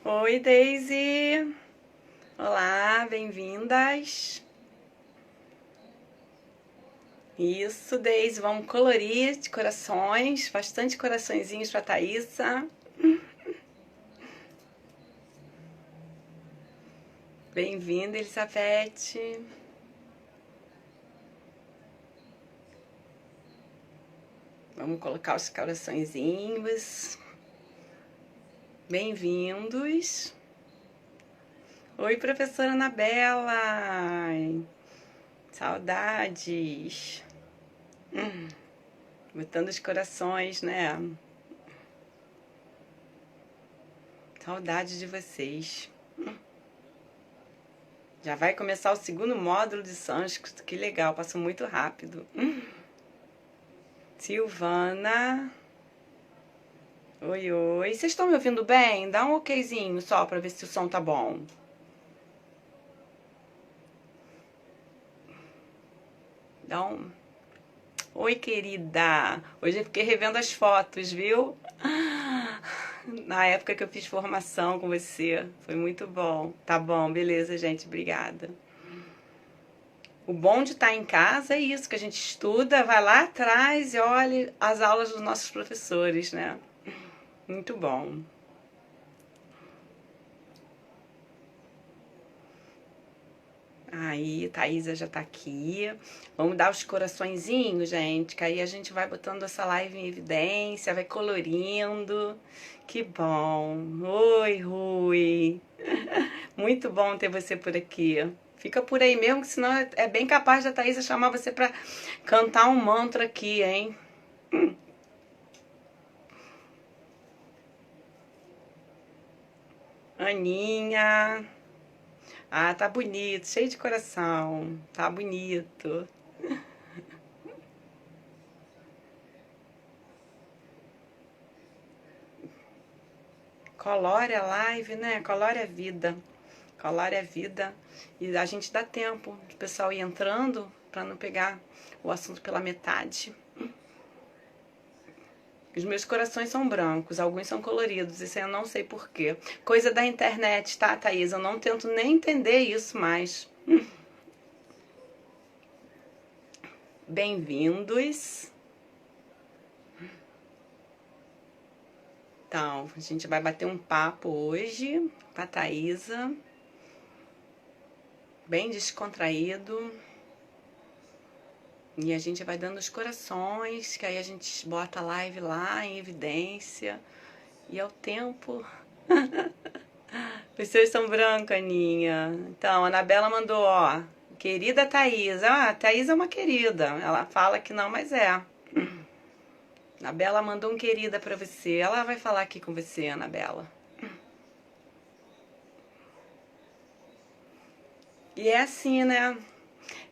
Oi, Daisy! Olá, bem-vindas! Isso, Daisy, vamos colorir de corações, bastante coraçõezinhos pra Thaísa. Bem-vinda, Elizabeth! Vamos colocar os coraçõezinhos. Bem-vindos! Oi, professora Anabela! Saudades! Botando os corações, né? Saudades de vocês. Já vai começar o segundo módulo de sânscrito, que legal, passou muito rápido. Silvana. Oi, oi. Vocês estão me ouvindo bem? Dá um okzinho só pra ver se o som tá bom. Dá um... Oi, querida. Hoje eu fiquei revendo as fotos, viu? Na época que eu fiz formação com você. Foi muito bom. Tá bom, beleza, gente. Obrigada. O bom de estar em casa é isso, que a gente estuda, vai lá atrás e olha as aulas dos nossos professores, né? Muito bom. Aí, Thaísa já tá aqui. Vamos dar os coraçõezinhos, gente, que aí a gente vai botando essa live em evidência, vai colorindo. Que bom. Oi, Rui. Muito bom ter você por aqui. Fica por aí mesmo, que senão é bem capaz da Thaísa chamar você pra cantar um mantra aqui, hein? Aninha. Ah, tá bonito, cheio de coração. Tá bonito. Colore a live, né? Colore a vida. Colore a vida. E a gente dá tempo do pessoal ir entrando pra não pegar o assunto pela metade. Os meus corações são brancos, alguns são coloridos, isso eu não sei porquê. Coisa da internet, tá, Thaís? Eu não tento nem entender isso mais. Bem-vindos. Então, a gente vai bater um papo hoje com a Thaísa. Bem descontraído. E a gente vai dando os corações, que aí a gente bota a live lá em evidência. E ao tempo... Os seus são brancos, Aninha. Então, a Anabela mandou, ó. Querida Thaís. Ah, a Thaís é uma querida. Ela fala que não, mas é. Anabela mandou um querida pra você. Ela vai falar aqui com você, Anabela. E é assim, né?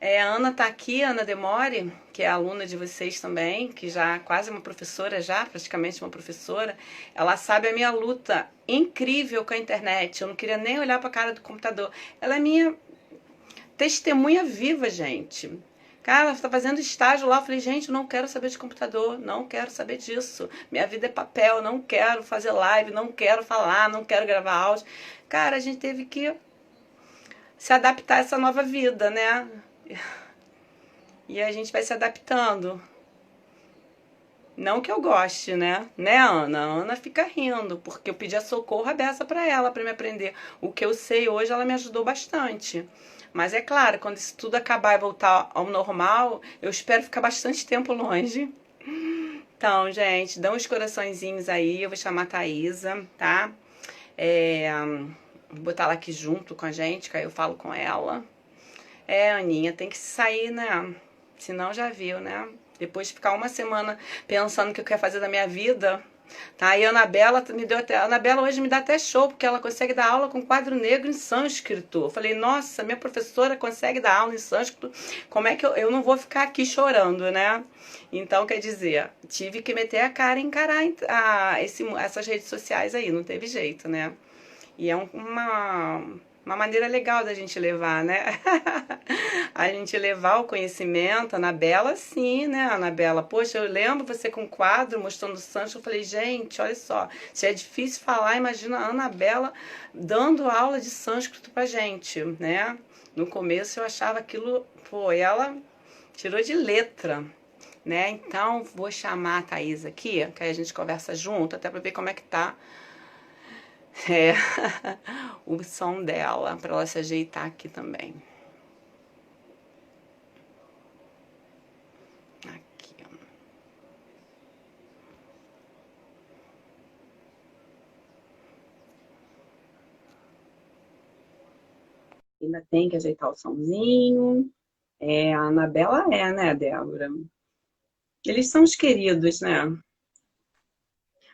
A Ana tá aqui, a Ana Demore, que é aluna de vocês também, que já quase uma professora já, praticamente uma professora. Ela sabe a minha luta incrível com a internet. Eu não queria nem olhar pra cara do computador. Ela é minha testemunha viva, gente. Cara, ela tá fazendo estágio lá. Eu falei, gente, eu não quero saber de computador, não quero saber disso. Minha vida é papel, não quero fazer live, não quero falar, não quero gravar áudio. Cara, a gente teve que se adaptar a essa nova vida, né? E a gente vai se adaptando. Não que eu goste, né? Né, Ana? A Ana fica rindo, porque eu pedi a socorro a beça pra ela, pra me aprender. O que eu sei hoje, ela me ajudou bastante. Mas é claro, quando isso tudo acabar e voltar ao normal, eu espero ficar bastante tempo longe. Então, gente, dão os coraçõezinhos aí, eu vou chamar a Thaísa, tá? Vou botar ela aqui junto com a gente, que aí eu falo com ela. Aninha, tem que sair, né? Senão já viu, né? Depois de ficar uma semana pensando o que eu quero fazer da minha vida. Tá? E a Anabela me deu até. A Anabela hoje me dá até show, porque ela consegue dar aula com quadro negro em sânscrito. Eu falei, nossa, minha professora consegue dar aula em sânscrito. Como é que eu não vou ficar aqui chorando, né? Então, quer dizer, tive que meter a cara e encarar essas redes sociais aí, não teve jeito, né? E é uma uma maneira legal da gente levar, né? A gente levar o conhecimento, a Anabela, sim, né, Anabela? Poxa, eu lembro você com um quadro mostrando o Sancho, eu falei, gente, olha só, se é difícil falar, imagina a Anabela dando aula de sânscrito pra gente, né? No começo eu achava aquilo, pô, ela tirou de letra, né? Então vou chamar a Thaís aqui, que aí a gente conversa junto, até pra ver como é que tá é, o som dela, pra ela se ajeitar aqui também. Aqui, ó. Ainda tem que ajeitar o somzinho. É, a Anabela é, né, Débora? Eles são os queridos, né?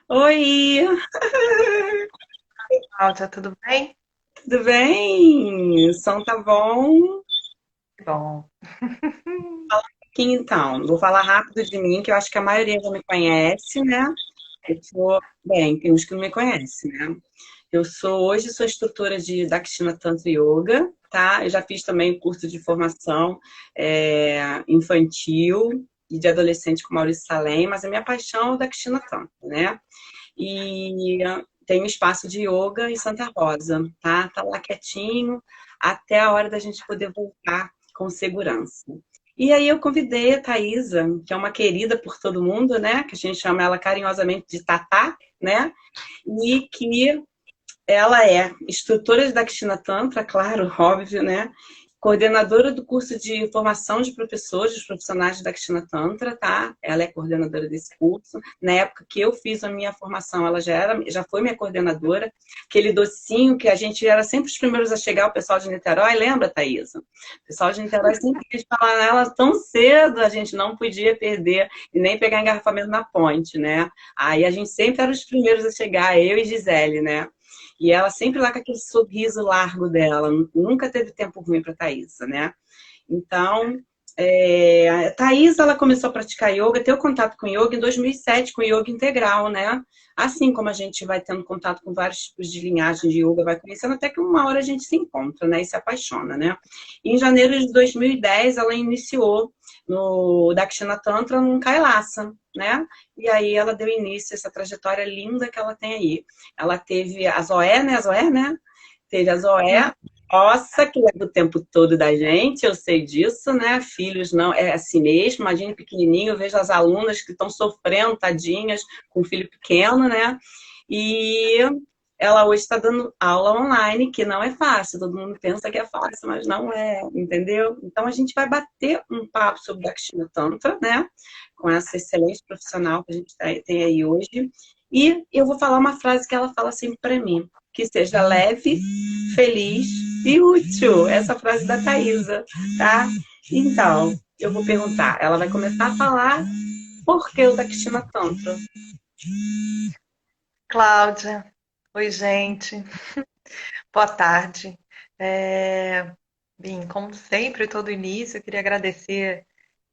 Oi, Cláudia, tudo bem? tudo bem? O som tá bom? Que bom. Aqui, então, vou falar rápido de mim, que eu acho que a maioria já me conhece, né? Eu sou, bem, tem uns que não me conhecem, né? Hoje sou instrutora de Dakshina Tantra Yoga, tá? Eu já fiz também curso de formação infantil e de adolescente com Maurício Salem, mas a minha paixão é o Dakshina Tantra, né? E tem um espaço de yoga em Santa Rosa, tá? Tá lá quietinho até a hora da gente poder voltar com segurança. E aí eu convidei a Thaisa, que é uma querida por todo mundo, né? Que a gente chama ela carinhosamente de Tatá, né? E que ela é instrutora de Dakshina Tantra, claro, óbvio, né? Coordenadora do curso de formação de professores, dos profissionais de Dakshina Tantra, tá? Ela é coordenadora desse curso. Na época que eu fiz a minha formação, ela já foi minha coordenadora. Aquele docinho que a gente era sempre os primeiros a chegar, o pessoal de Niterói, lembra, Thaisa? O pessoal de Niterói sempre quis falar nela tão cedo, a gente não podia perder e nem pegar engarrafamento na ponte, né? Aí a gente sempre era os primeiros a chegar, eu e Gisele, né? E ela sempre lá com aquele sorriso largo dela, nunca teve tempo ruim para Thaisa, né? Então, a Thaisa, ela começou a praticar yoga, ter o contato com yoga em 2007, com yoga integral, né? Assim como a gente vai tendo contato com vários tipos de linhagem de yoga, vai conhecendo, até que uma hora a gente se encontra, né? E se apaixona, né? E em janeiro de 2010, ela iniciou no Dakshina Tantra num Kailasa, né? E aí ela deu início a essa trajetória linda que ela tem aí. Ela teve a Zoé, né? A Zoé, né? Teve a Zoé, nossa, que leva o tempo todo da gente, eu sei disso, né? Filhos não, é assim mesmo, imagine pequenininho, eu vejo as alunas que estão sofrendo, tadinhas, com filho pequeno, né? E ela hoje está dando aula online, que não é fácil, todo mundo pensa que é fácil, mas não é, entendeu? Então a gente vai bater um papo sobre Dakshina Tantra, né? Com essa excelente profissional que a gente tem aí hoje. E eu vou falar uma frase que ela fala sempre para mim, que seja leve, feliz e útil. Essa frase da Thaisa, tá? Então, eu vou perguntar. Ela vai começar a falar por que o Dakshina Tantra. Cláudia, oi, gente. Boa tarde. Bem, como sempre, todo início, eu queria agradecer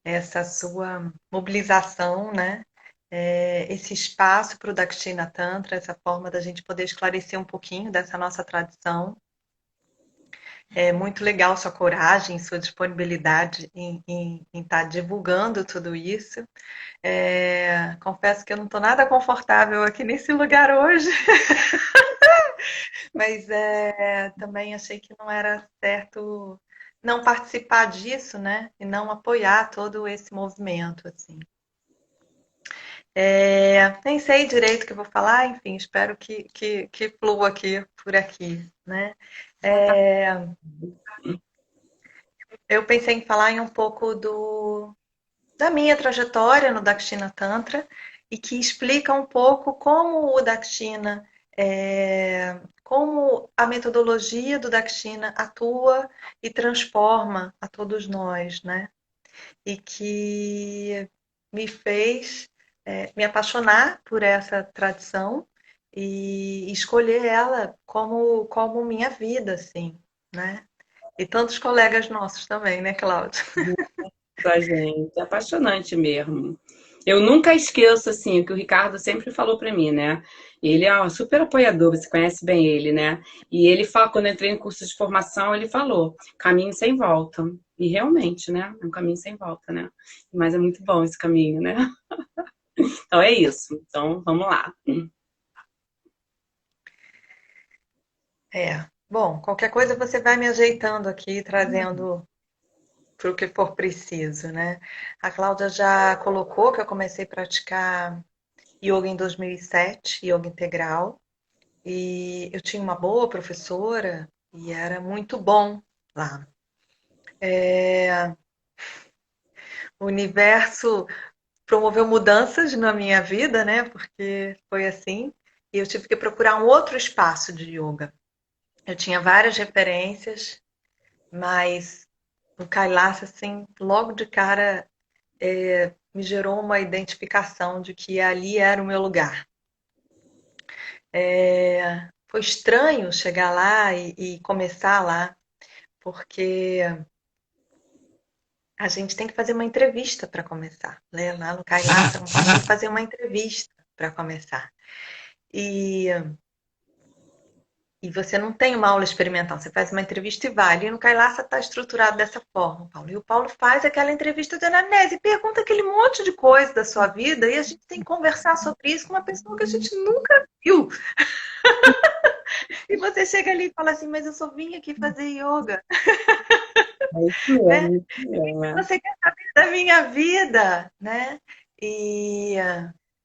essa sua mobilização, né? Esse espaço para o Dakshina Tantra, essa forma da gente poder esclarecer um pouquinho dessa nossa tradição. É muito legal sua coragem, sua disponibilidade em estar divulgando tudo isso. Confesso que eu não estou nada confortável aqui nesse lugar hoje, mas também achei que não era certo não participar disso, né? E não apoiar todo esse movimento, assim. Nem sei direito o que eu vou falar, enfim, espero que flua aqui por aqui, né? Ah, tá. É, eu pensei em falar em um pouco da minha trajetória no Dakshina Tantra e que explica um pouco como o Dakshina, como a metodologia do Dakshina atua e transforma a todos nós, né? E que me fez me apaixonar por essa tradição e escolher ela como minha vida, assim, né? E tantos colegas nossos também, né, Cláudia? Pra gente, é apaixonante mesmo. Eu nunca esqueço, assim, o que o Ricardo sempre falou pra mim, né? Ele é um super apoiador, você conhece bem ele, né? E ele fala, quando eu entrei em curso de formação, ele falou, caminho sem volta. E realmente, né? É um caminho sem volta, né? Mas é muito bom esse caminho, né? Então é isso. Então, vamos lá. Bom, qualquer coisa você vai me ajeitando aqui, trazendo para o que for preciso, né? A Cláudia já colocou que eu comecei a praticar yoga em 2007, yoga integral, e eu tinha uma boa professora e era muito bom lá. O universo promoveu mudanças na minha vida, né? Porque foi assim, e eu tive que procurar um outro espaço de yoga. Eu tinha várias referências, mas o Kailash, assim, logo de cara, me gerou uma identificação de que ali era o meu lugar. Foi estranho chegar lá e começar lá, porque a gente tem que fazer uma entrevista para começar. Né? Lá no Kailash, a gente tem que fazer uma entrevista para começar. E, e você não tem uma aula experimental, você faz uma entrevista e vai. E no Kailash está estruturado dessa forma, Paulo. E o Paulo faz aquela entrevista de anamnese e pergunta aquele monte de coisa da sua vida e a gente tem que conversar sobre isso com uma pessoa que a gente nunca viu. E você chega ali e fala assim, mas eu só vim aqui fazer yoga, É isso né? mesmo, isso mesmo. É. Você quer saber da minha vida, né? E,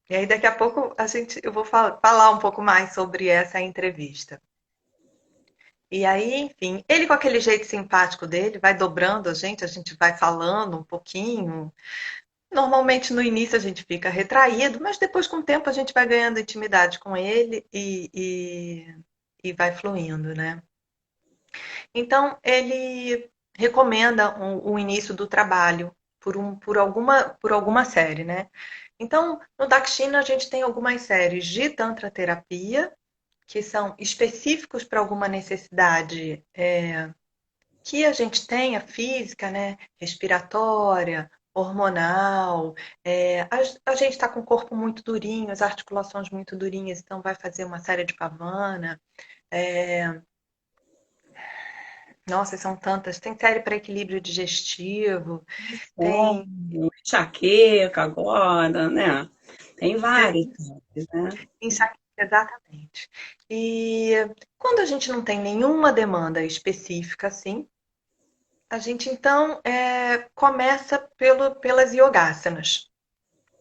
e aí daqui a pouco eu vou falar um pouco mais sobre essa entrevista. E aí, enfim, ele com aquele jeito simpático dele, vai dobrando a gente vai falando um pouquinho. Normalmente no início a gente fica retraído, mas depois com o tempo a gente vai ganhando intimidade com ele e vai fluindo, né? Então, ele recomenda o início do trabalho por alguma série, né? Então, no Dakshina a gente tem algumas séries de Tantra terapia, que são específicos para alguma necessidade que a gente tenha, física, né? Respiratória, hormonal. A gente está com o corpo muito durinho, as articulações muito durinhas, então vai fazer uma série de pavana. É, Nossa, são tantas. Tem série para equilíbrio digestivo, tem. Enxaqueca agora, né? Tem várias, né? Enxaqueca, exatamente. E quando a gente não tem nenhuma demanda específica assim, a gente então começa pelas yogasanas,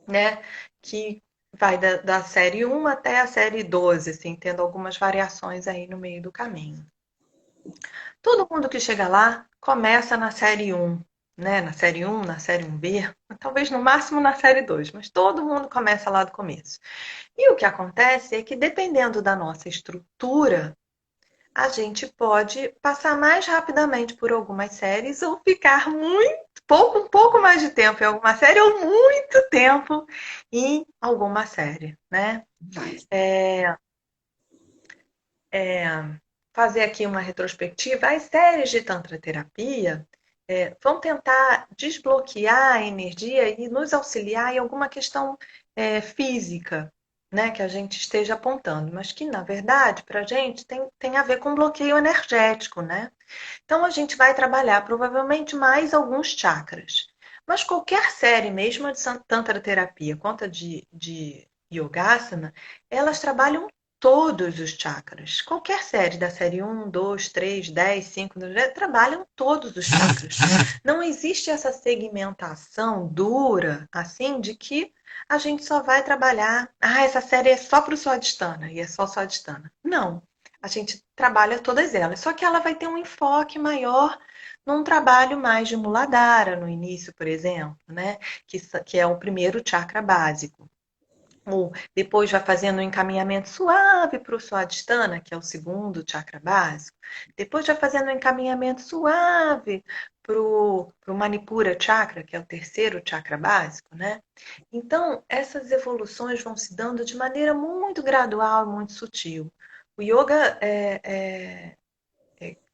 né? Que vai da série 1 até a série 12, assim, tendo algumas variações aí no meio do caminho. Todo mundo que chega lá começa na série 1, né? Na série 1, na série 1B, talvez no máximo na série 2, mas todo mundo começa lá do começo. E o que acontece é que, dependendo da nossa estrutura, a gente pode passar mais rapidamente por algumas séries ou ficar um pouco mais de tempo em alguma série ou muito tempo em alguma série, né? Mas, Fazer aqui uma retrospectiva, as séries de Tantra terapia vão tentar desbloquear a energia e nos auxiliar em alguma questão física, né, que a gente esteja apontando, mas que, na verdade, para a gente tem a ver com bloqueio energético, né? Então, a gente vai trabalhar provavelmente mais alguns chakras. Mas qualquer série, mesmo a de Tantra terapia quanto a de Yogasana, elas trabalham todos os chakras. Qualquer série, da série 1, 2, 3, 10, 5, 10, trabalham todos os chakras. Não existe essa segmentação dura, assim, de que a gente só vai trabalhar. Ah, essa série é só para o Swadhisthana e é só Swadhisthana. Não. A gente trabalha todas elas, só que ela vai ter um enfoque maior num trabalho mais de Muladhara, no início, por exemplo, né? Que é o primeiro chakra básico. Ou depois vai fazendo um encaminhamento suave para o Swadhisthana, que é o segundo chakra básico. Depois vai fazendo um encaminhamento suave para o Manipura Chakra, que é o terceiro chakra básico, né? Então, essas evoluções vão se dando de maneira muito gradual, muito sutil. O yoga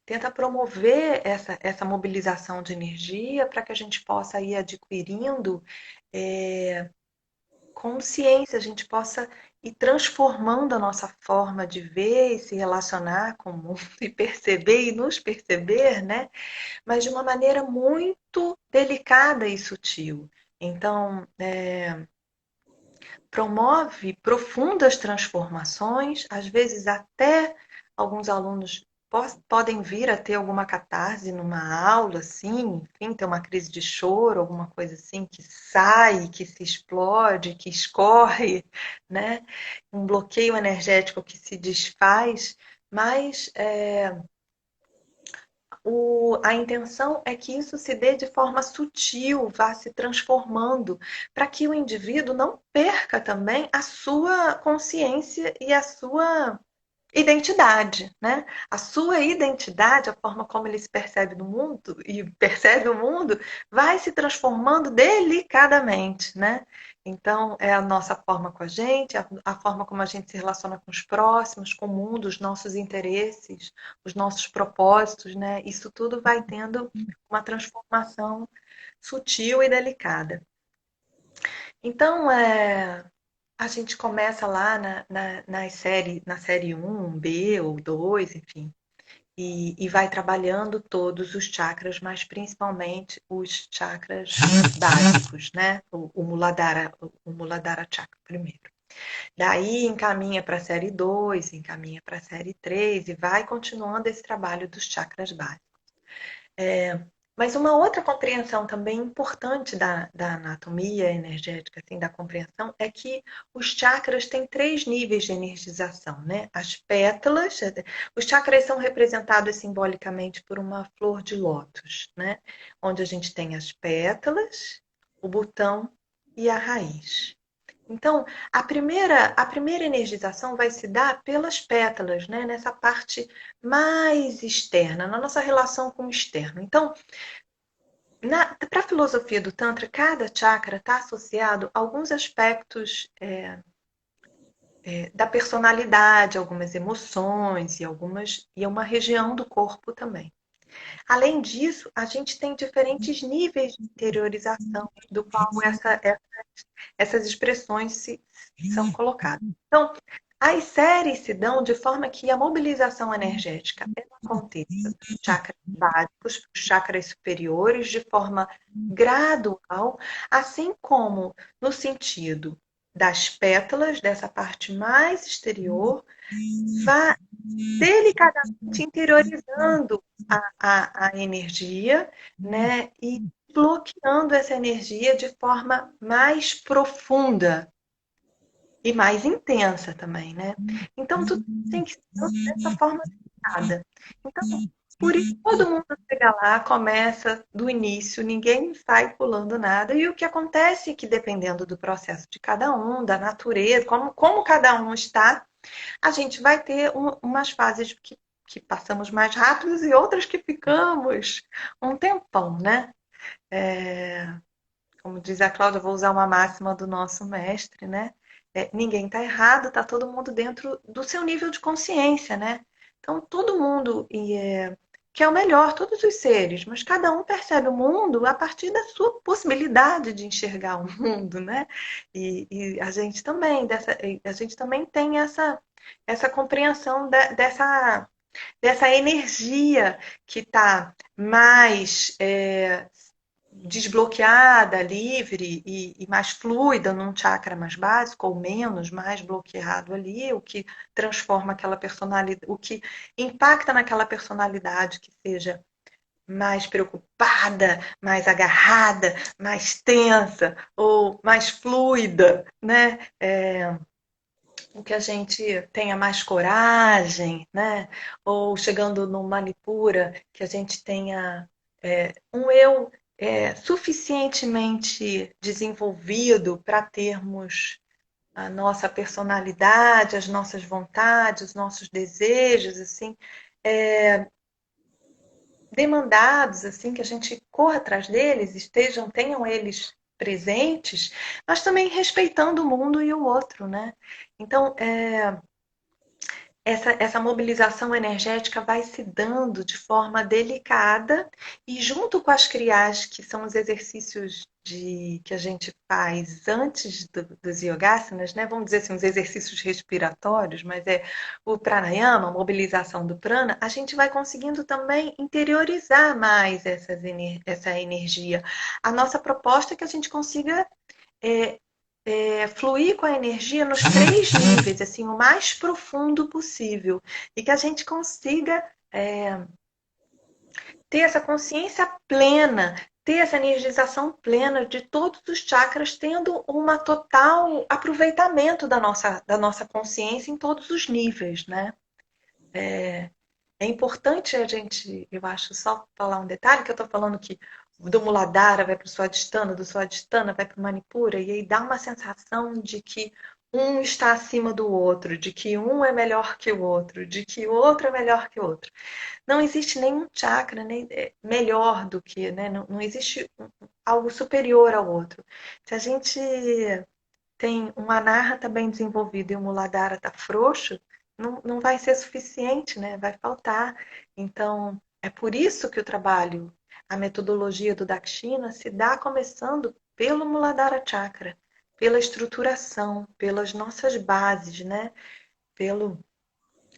tenta promover essa mobilização de energia para que a gente possa ir adquirindo consciência, a gente possa ir transformando a nossa forma de ver e se relacionar com o mundo e perceber e nos perceber, né? Mas de uma maneira muito delicada e sutil. Então, promove profundas transformações, às vezes até alguns alunos podem vir a ter alguma catarse numa aula, assim, enfim, ter uma crise de choro, alguma coisa assim, que sai, que se explode, que escorre, né? Um bloqueio energético que se desfaz, mas a intenção é que isso se dê de forma sutil, vá se transformando, para que o indivíduo não perca também a sua consciência e a sua identidade, né? A sua identidade, a forma como ele se percebe no mundo e percebe o mundo, vai se transformando delicadamente, né? Então, é a nossa forma com a gente, a forma como a gente se relaciona com os próximos, com o mundo, os nossos interesses, os nossos propósitos, né? Isso tudo vai tendo uma transformação sutil e delicada. Então, a gente começa lá na série um B ou 2, enfim, e vai trabalhando todos os chakras, mas principalmente os chakras básicos, né? O Muladhara Chakra primeiro. Daí encaminha para a série 2, encaminha para a série 3 e vai continuando esse trabalho dos chakras básicos. Mas uma outra compreensão também importante da anatomia energética, assim, da compreensão, é que os chakras têm 3 níveis de energização, né? As pétalas, os chakras são representados simbolicamente por uma flor de lótus, né? Onde a gente tem as pétalas, o botão e a raiz. Então, a primeira energização vai se dar pelas pétalas, né? Nessa parte mais externa, na nossa relação com o externo. Então, para a filosofia do Tantra, cada chakra está associado a alguns aspectos da personalidade, algumas emoções e uma região do corpo também. Além disso, a gente tem diferentes níveis de interiorização do qual essas expressões são colocadas. Então, as séries se dão de forma que a mobilização energética aconteça dos chakras básicos para os chakras superiores de forma gradual, assim como no sentido das pétalas, dessa parte mais exterior, vai delicadamente interiorizando a energia, né? E bloqueando essa energia de forma mais profunda e mais intensa também, né? Então, tudo tem que ser dessa forma delicada. Então, por isso, todo mundo chega lá, começa do início, ninguém sai pulando nada. E o que acontece é que, dependendo do processo de cada um, da natureza, como cada um está, a gente vai ter umas fases que passamos mais rápidos e outras que ficamos um tempão, né? Como diz a Cláudia, vou usar uma máxima do nosso mestre, né? Ninguém está errado, está todo mundo dentro do seu nível de consciência, né? Então, todo mundo quer o melhor, todos os seres, mas cada um percebe o mundo a partir da sua possibilidade de enxergar o mundo, né? E a gente também tem essa compreensão dessa energia que está mais desbloqueada, livre e mais fluida num chakra mais básico, ou menos, mais bloqueado ali, o que transforma aquela personalidade, o que impacta naquela personalidade que seja mais preocupada, mais agarrada, mais tensa ou mais fluida, né? O que a gente tenha mais coragem, né? Ou chegando no Manipura, que a gente tenha um eu suficientemente desenvolvido para termos a nossa personalidade, as nossas vontades, os nossos desejos, assim, demandados, assim, que a gente corra atrás deles, tenham eles presentes, mas também respeitando o mundo e o outro, né? Então, essa mobilização energética vai se dando de forma delicada e junto com as kriyas, que são os exercícios que a gente faz antes dos yogasanas, né? Vamos dizer assim, os exercícios respiratórios, mas é o pranayama, a mobilização do prana, a gente vai conseguindo também interiorizar mais essa energia. A nossa proposta é que a gente consiga é, fluir com a energia nos 3 níveis, assim, o mais profundo possível. E que a gente consiga ter essa consciência plena, ter essa energização plena de todos os chakras, tendo um total aproveitamento da nossa consciência em todos os níveis, né? É importante a gente, eu acho, só falar um detalhe, que eu estou falando que do Muladhara vai para o Swadhisthana, do Swadhisthana vai para o Manipura, e aí dá uma sensação de que um está acima do outro, de que um é melhor que o outro, de que o outro é melhor que o outro. Não existe nenhum chakra nem melhor do que, né? Não existe algo superior ao outro. Se a gente tem um anahata bem desenvolvido e o Muladhara está frouxo, não vai ser suficiente, né? Vai faltar. Então, é por isso que o trabalho, a metodologia do Dakshina se dá começando pelo Muladhara Chakra, pela estruturação, pelas nossas bases, né? Pelo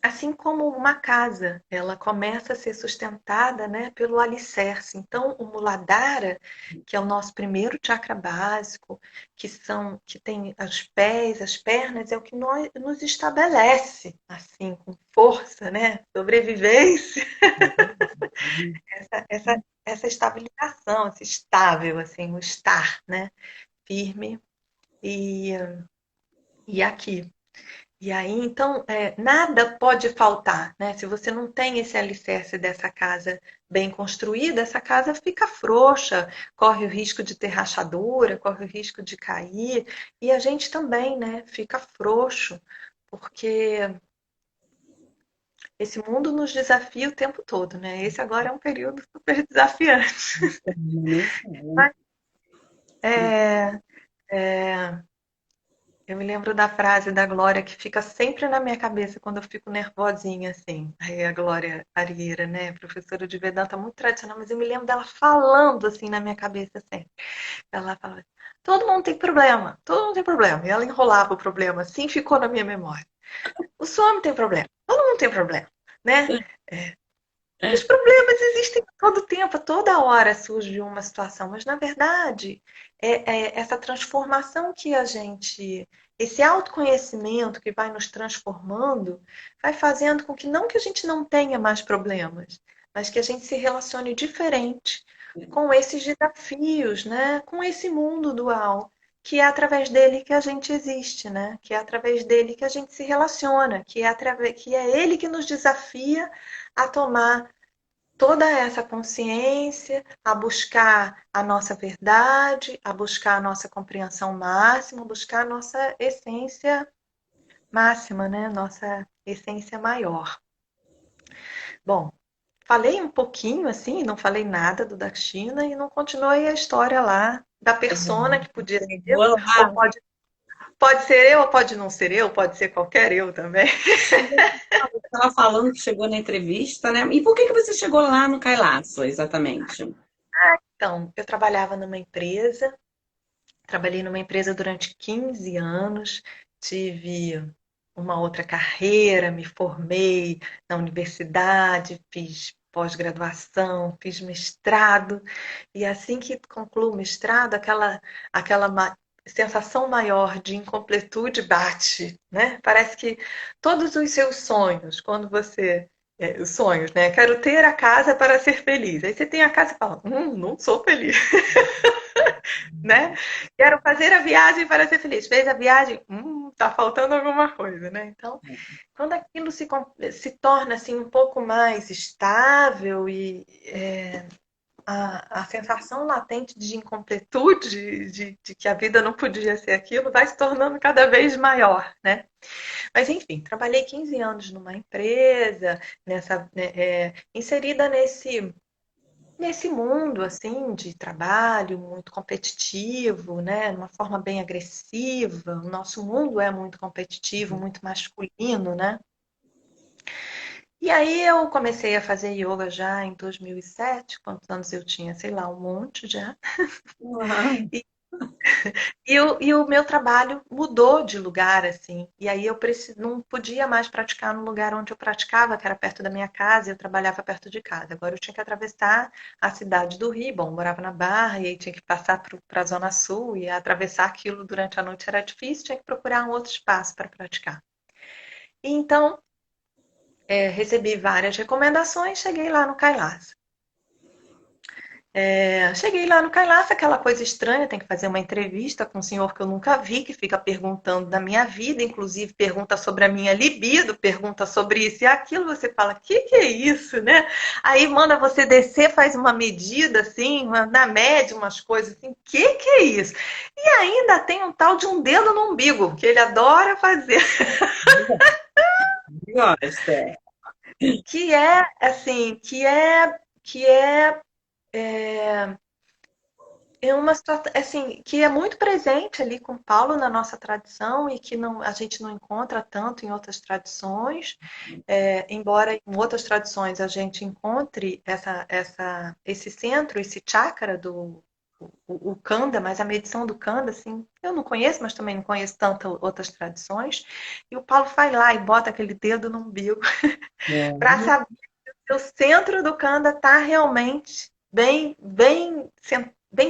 Assim como uma casa, ela começa a ser sustentada, né, pelo alicerce. Então, o Muladhara, que é o nosso primeiro chakra básico, que tem os pés, as pernas, é o que nos estabelece, assim, com força, né, sobrevivência, essa estabilização, esse estável, assim, o estar, né, firme e, e aqui. E aí, então, nada pode faltar, né? Se você não tem esse alicerce dessa casa bem construída, essa casa fica frouxa, corre o risco de ter rachadura, corre o risco de cair, e a gente também, né, fica frouxo, porque esse mundo nos desafia o tempo todo, né? Esse agora é um período super desafiante. Mas, é, é, Eu me lembro da frase da Glória que fica sempre na minha cabeça quando eu fico nervosinha, assim. Aí a Glória Arieira, né, professora de Vedanta muito tradicional, mas eu me lembro dela falando assim na minha cabeça sempre. Ela falava, todo mundo tem problema, todo mundo tem problema. E ela enrolava o problema, assim ficou na minha memória. O Swami tem problema, todo mundo tem problema, né? Os problemas existem todo tempo, a toda hora surge uma situação, mas na verdade, essa transformação que esse autoconhecimento que vai nos transformando, vai fazendo com que não que a gente não tenha mais problemas, mas que a gente se relacione diferente com esses desafios, né? Com esse mundo dual, que é através dele que a gente existe, né? Que é através dele que a gente se relaciona, que é ele que nos desafia a tomar toda essa consciência, a buscar a nossa verdade, a buscar a nossa compreensão máxima, a buscar a nossa essência máxima, né? Nossa essência maior. Bom, falei um pouquinho assim, não falei nada do Dakshina e não continuei a história lá da persona que podia ser eu, Vou ou lá. pode ser eu, ou pode não ser eu, pode ser qualquer eu também. Você estava falando que chegou na entrevista, né? E por que você chegou lá no Cailaço, exatamente? Então, eu trabalhei numa empresa durante 15 anos, tive uma outra carreira, me formei na universidade, fiz pós-graduação, fiz mestrado, e assim que concluo o mestrado, aquela sensação maior de incompletude bate, né? Parece que todos os seus sonhos, quando você os sonhos, né? Quero ter a casa para ser feliz. Aí você tem a casa e fala, não sou feliz, né? Quero fazer a viagem para ser feliz. Fez a viagem, tá faltando alguma coisa, né? Então, quando aquilo se torna assim um pouco mais estável e a sensação latente de incompletude, de que a vida não podia ser aquilo, vai se tornando cada vez maior, né? Mas enfim, trabalhei 15 anos numa empresa, inserida nesse mundo assim de trabalho muito competitivo, né, de uma forma bem agressiva. O nosso mundo é muito competitivo, muito masculino, né? E aí eu comecei a fazer yoga já em 2007, quantos anos eu tinha? Sei lá, um monte já. Uau. E o meu trabalho mudou de lugar, assim. E aí eu não podia mais praticar no lugar onde eu praticava, que era perto da minha casa, e eu trabalhava perto de casa. Agora eu tinha que atravessar a cidade do Rio. Bom, eu morava na Barra, e aí tinha que passar para a Zona Sul, e atravessar aquilo durante a noite era difícil, tinha que procurar um outro espaço para praticar. E então, recebi várias recomendações, cheguei lá no Kailas. Cheguei lá no Kailaça, aquela coisa estranha, tem que fazer uma entrevista com um senhor que eu nunca vi, que fica perguntando da minha vida, inclusive pergunta sobre a minha libido, pergunta sobre isso e aquilo, você fala, que é isso, né? Aí manda você descer, faz uma medida, assim, na média, umas coisas assim, que é isso? E ainda tem um tal de um dedo no umbigo, que ele adora fazer, Gosta. que é, assim, é uma situação assim, que é muito presente ali com Paulo na nossa tradição e que não, a gente não encontra tanto em outras tradições, embora em outras tradições a gente encontre esse centro, esse chakra o Kanda, mas a medição do Kanda, assim, eu não conheço, mas também não conheço tantas outras tradições. E o Paulo vai lá e bota aquele dedo no umbigo para É. saber se o centro do Kanda está realmente bem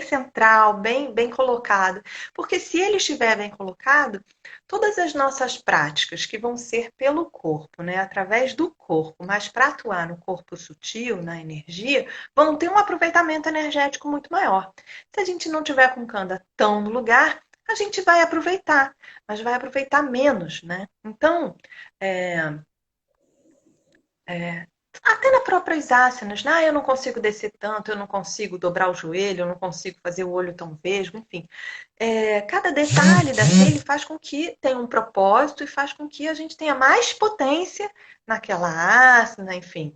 central, bem colocado. Porque se ele estiver bem colocado, todas as nossas práticas que vão ser pelo corpo, né, através do corpo, mas para atuar no corpo sutil, na energia, vão ter um aproveitamento energético muito maior. Se a gente não tiver com o Kanda tão no lugar, a gente vai aproveitar, mas vai aproveitar menos, né? Então, é, até na própria asanas, né? Eu não consigo descer tanto, eu não consigo dobrar o joelho, eu não consigo fazer o olho tão vesgo, enfim. Cada detalhe daquele faz com que tenha um propósito e faz com que a gente tenha mais potência naquela asana, enfim,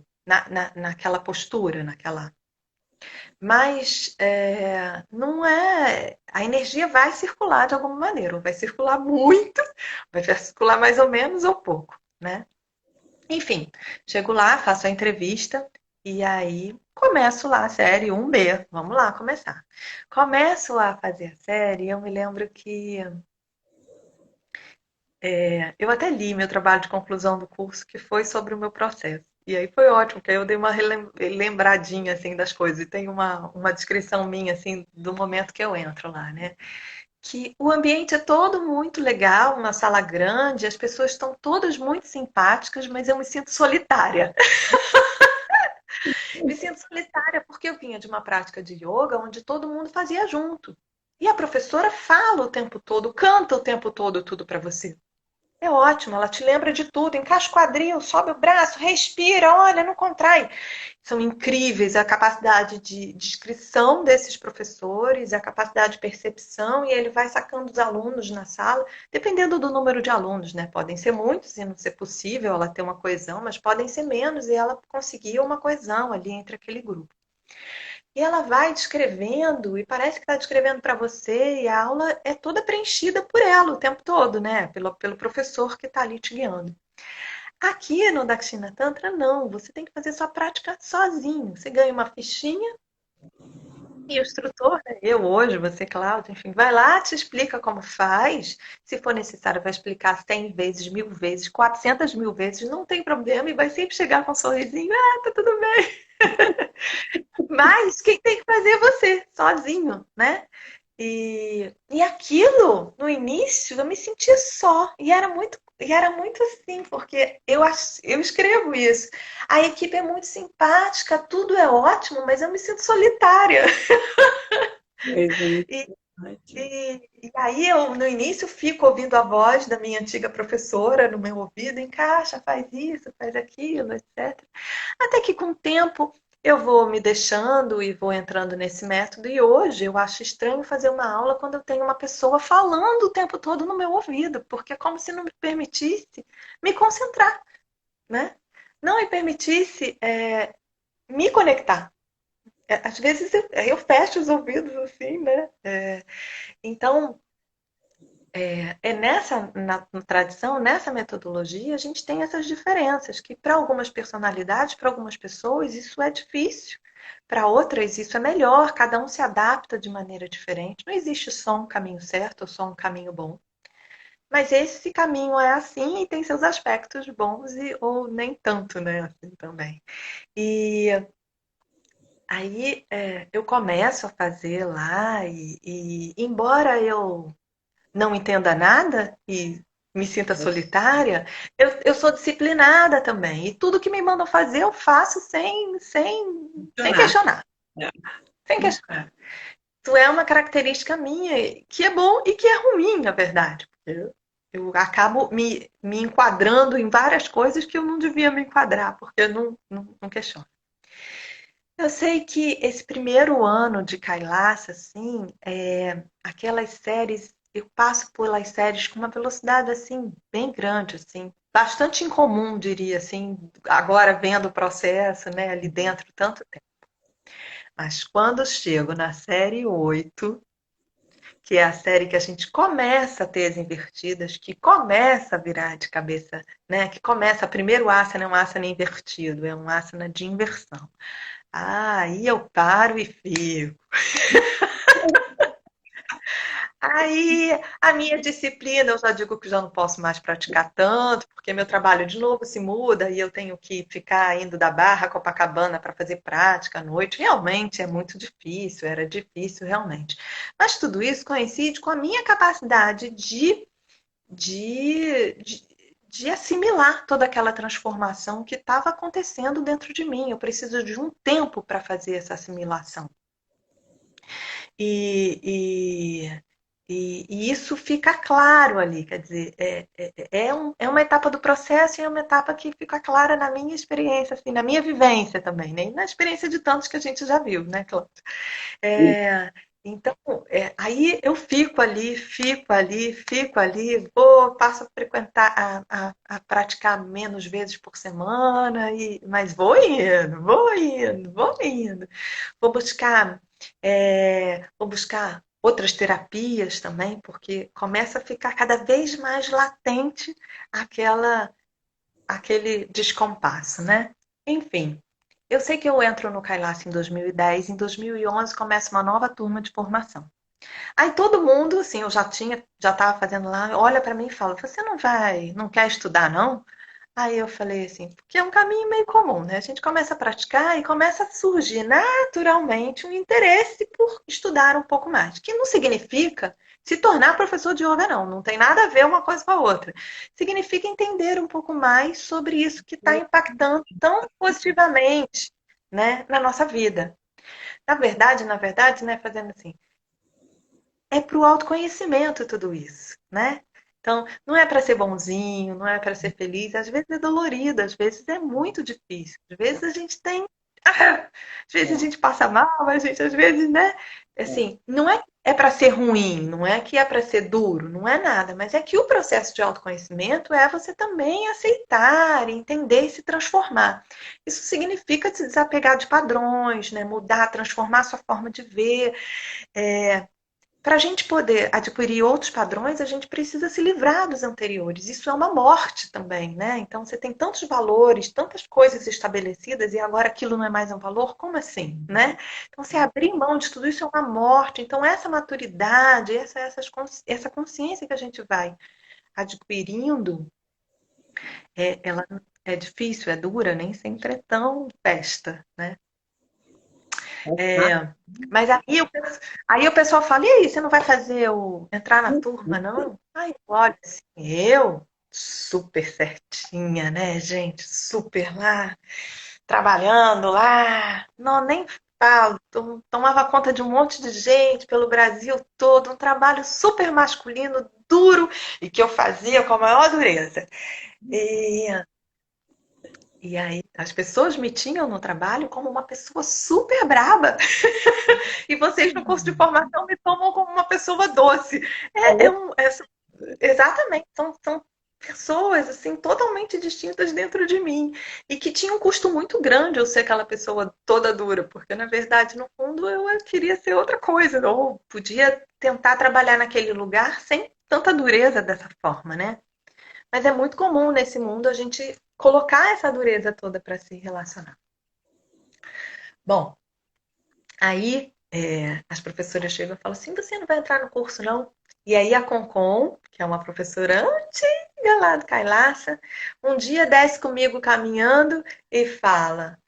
naquela postura, naquela. Mas não é. A energia vai circular de alguma maneira, ou vai circular muito, vai circular mais ou menos ou pouco, né? Enfim, chego lá, faço a entrevista e aí começo lá a série 1B. Vamos lá começar. Começo a fazer a série, eu me lembro que eu até li meu trabalho de conclusão do curso, que foi sobre o meu processo. E aí foi ótimo, porque aí eu dei uma lembradinha assim das coisas. E tem uma descrição minha assim do momento que eu entro lá, né? Que o ambiente é todo muito legal, uma sala grande, as pessoas estão todas muito simpáticas, mas eu me sinto solitária. Me sinto solitária porque eu vinha de uma prática de yoga onde todo mundo fazia junto. E a professora fala o tempo todo, canta o tempo todo tudo para você. É ótimo, ela te lembra de tudo. Encaixa o quadril, sobe o braço, respira, olha, não contrai. São incríveis a capacidade de descrição desses professores, a capacidade de percepção, e ele vai sacando os alunos na sala, dependendo do número de alunos, né? Podem ser muitos e não ser possível ela ter uma coesão, mas podem ser menos e ela conseguir uma coesão ali entre aquele grupo. E ela vai descrevendo, e parece que está descrevendo para você, e a aula é toda preenchida por ela o tempo todo, né? Pelo professor que está ali te guiando. Aqui no Dakshina Tantra, não. Você tem que fazer sua prática sozinho. Você ganha uma fichinha e o instrutor, né? Eu hoje, você, Cláudia, enfim, vai lá, te explica como faz. Se for necessário, vai explicar 100 vezes, 1000 vezes, 400 mil vezes, não tem problema, e vai sempre chegar com um sorrisinho. Ah, tá tudo bem. Mas quem tem que fazer é você, sozinho, né? E aquilo, no início, eu me sentia só. E era muito assim, porque eu escrevo isso. A equipe é muito simpática, tudo é ótimo, mas eu me sinto solitária. Coisa muito E, ótima. e aí eu, no início, fico ouvindo a voz da minha antiga professora no meu ouvido, encaixa, faz isso, faz aquilo, etc. Até que com o tempo eu vou me deixando e vou entrando nesse método. E hoje eu acho estranho fazer uma aula quando eu tenho uma pessoa falando o tempo todo no meu ouvido, porque é como se não me permitisse me concentrar, né? Não me permitisse me conectar. Às vezes eu fecho os ouvidos assim, né? Então Na tradição, nessa metodologia, a gente tem essas diferenças, que para algumas personalidades, para algumas pessoas, isso é difícil. Para outras, isso é melhor, cada um se adapta de maneira diferente. Não existe só um caminho certo ou só um caminho bom. Mas esse caminho é assim e tem seus aspectos bons ou nem tanto, né? Assim também. E aí eu começo a fazer lá e embora eu não entenda nada e me sinta solitária, eu sou disciplinada também. E tudo que me mandam fazer, eu faço sem Funcionar. questionar. É. Sem questionar. Isso é uma característica minha, que é bom e que é ruim, na verdade. Eu acabo me enquadrando em várias coisas que eu não devia me enquadrar, porque eu não questiono. Eu sei que esse primeiro ano de Kailash, assim, aquelas séries, eu passo pelas séries com uma velocidade, assim, bem grande, assim, bastante incomum, diria, assim, agora vendo o processo, né, ali dentro, tanto tempo. Mas quando chego na série 8, que é a série que a gente começa a ter as invertidas, que começa a virar de cabeça, né, que começa, primeiro asana é um asana invertido, é um asana de inversão. Aí eu paro e fico. Aí a minha disciplina, eu já digo que já não posso mais praticar tanto, porque meu trabalho de novo se muda e eu tenho que ficar indo da Barra a Copacabana para fazer prática à noite. Realmente é muito difícil, era difícil realmente. Mas tudo isso coincide com a minha capacidade de, de, de assimilar toda aquela transformação que estava acontecendo dentro de mim. Eu preciso de um tempo para fazer essa assimilação. E, e isso fica claro ali, quer dizer, é uma etapa do processo e é uma etapa que fica clara na minha experiência, assim, na minha vivência também, né? E na experiência de tantos que a gente já viu, né, Cláudia? É, então, aí eu fico ali, passo a frequentar, a praticar menos vezes por semana, mas vou indo. Vou buscar, vou buscar outras terapias também, porque começa a ficar cada vez mais latente aquele descompasso, né? Enfim, eu sei que eu entro no Kailash em 2010, em 2011 começa uma nova turma de formação. Aí todo mundo, assim, já estava fazendo lá, olha para mim e fala: "Você não quer estudar não?" Aí eu falei assim, porque é um caminho meio comum, né? A gente começa a praticar e começa a surgir naturalmente um interesse por estudar um pouco mais, que não significa se tornar professor de yoga, não. Não tem nada a ver uma coisa com a outra. Significa entender um pouco mais sobre isso que está impactando tão positivamente, né, na nossa vida. Na verdade, né, fazendo assim, é para o autoconhecimento tudo isso, né? Então, não é para ser bonzinho, não é para ser feliz, às vezes é dolorido, às vezes é muito difícil, às vezes a gente tem, às vezes a gente passa mal, a gente às vezes, né? Assim, não é para ser ruim, não é que é para ser duro, não é nada, mas é que o processo de autoconhecimento é você também aceitar, entender e se transformar. Isso significa se desapegar de padrões, né? Mudar, transformar a sua forma de ver. Para a gente poder adquirir outros padrões, a gente precisa se livrar dos anteriores. Isso é uma morte também, né? Então você tem tantos valores, tantas coisas estabelecidas e agora aquilo não é mais um valor? Como assim, né? Então se abrir mão de tudo isso é uma morte. Então essa maturidade, essa consciência que a gente vai adquirindo, ela é difícil, é dura, nem sempre é tão festa, né? É, mas aí o pessoal fala, e aí, você não vai entrar na turma, não? Ai, olha, assim, eu super certinha, né, gente? Super lá, trabalhando lá. Não, nem falo. Tomava conta de um monte de gente pelo Brasil todo, um trabalho super masculino, duro, e que eu fazia com a maior dureza. E e aí, as pessoas me tinham no trabalho como uma pessoa super braba. E vocês, no curso de formação, me tomam como uma pessoa doce. Exatamente, são pessoas assim totalmente distintas dentro de mim e que tinha um custo muito grande eu ser aquela pessoa toda dura, porque na verdade, no fundo, eu queria ser outra coisa, ou podia tentar trabalhar naquele lugar sem tanta dureza dessa forma, né? Mas é muito comum nesse mundo a gente colocar essa dureza toda para se relacionar. Bom, aí as professoras chegam e falam assim: você não vai entrar no curso, não? E aí a Concon, que é uma professora antiga lá do Kailaça, um dia desce comigo caminhando e fala: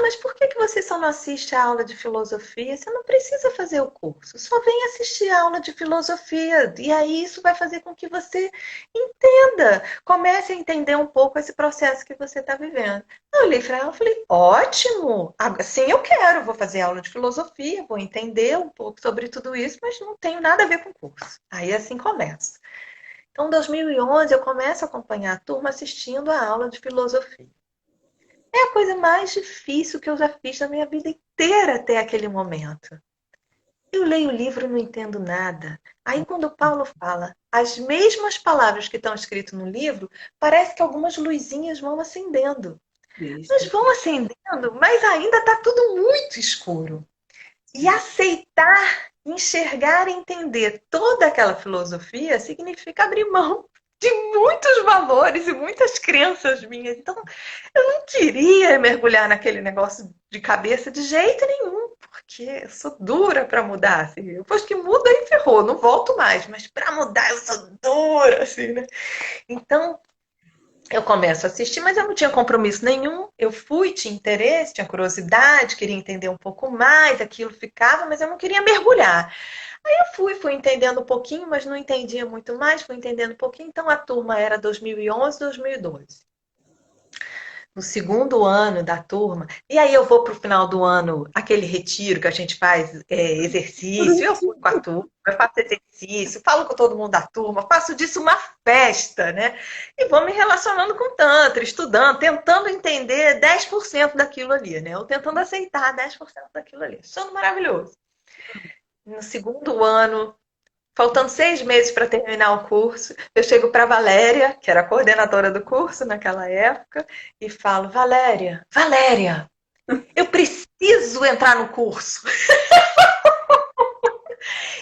mas por que você só não assiste a aula de filosofia? Você não precisa fazer o curso, só vem assistir a aula de filosofia. E aí isso vai fazer com que você entenda, comece a entender um pouco esse processo que você está vivendo. Eu olhei para ela e falei, ótimo, assim eu quero, vou fazer aula de filosofia, vou entender um pouco sobre tudo isso, mas não tenho nada a ver com o curso. Aí assim começa. Então, em 2011, eu começo a acompanhar a turma assistindo a aula de filosofia. É a coisa mais difícil que eu já fiz na minha vida inteira até aquele momento. Eu leio o livro e não entendo nada. Aí, quando o Paulo fala as mesmas palavras que estão escritas no livro, parece que algumas luzinhas vão acendendo. Isso. Mas vão acendendo, mas ainda está tudo muito escuro. E aceitar, enxergar e entender toda aquela filosofia significa abrir mão de muitos valores e muitas crenças minhas. Então, eu não queria mergulhar naquele negócio de cabeça de jeito nenhum, porque eu sou dura para mudar. Assim. Depois que muda, aí ferrou, não volto mais. Mas para mudar, eu sou dura, assim, né? Então, eu começo a assistir, mas eu não tinha compromisso nenhum. Eu fui, tinha interesse, tinha curiosidade, queria entender um pouco mais, aquilo ficava, mas eu não queria mergulhar. Aí eu fui entendendo um pouquinho, mas não entendia muito mais, fui entendendo um pouquinho. Então a turma era 2011, 2012. No segundo ano da turma, e aí eu vou para o final do ano, aquele retiro que a gente faz exercício, eu fui com a turma, eu faço exercício, falo com todo mundo da turma, faço disso uma festa, né? E vou me relacionando com o Tantra, estudando, tentando entender 10% daquilo ali, né? Ou tentando aceitar 10% daquilo ali. Achando maravilhoso. No segundo ano, faltando 6 meses para terminar o curso, eu chego para a Valéria, que era a coordenadora do curso naquela época, e falo: Valéria, Valéria, eu preciso entrar no curso.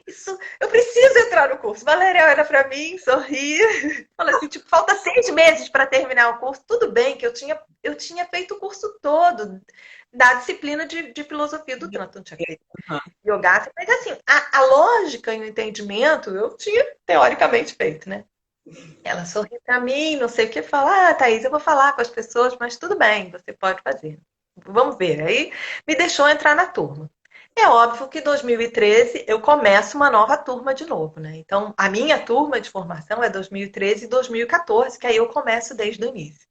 Isso, eu preciso entrar no curso. Valéria olha para mim, sorri, fala assim: tipo, falta 6 meses para terminar o curso. Tudo bem que eu tinha feito o curso todo da disciplina de filosofia do Tantra, não tinha feito yoga, mas assim, a lógica e o entendimento eu tinha teoricamente feito, né? Ela sorri para mim, não sei o que, fala, Thaís, eu vou falar com as pessoas, mas tudo bem, você pode fazer. Vamos ver. Aí me deixou entrar na turma. É óbvio que em 2013 eu começo uma nova turma de novo, né? Então, a minha turma de formação é 2013 e 2014, que aí eu começo desde o início.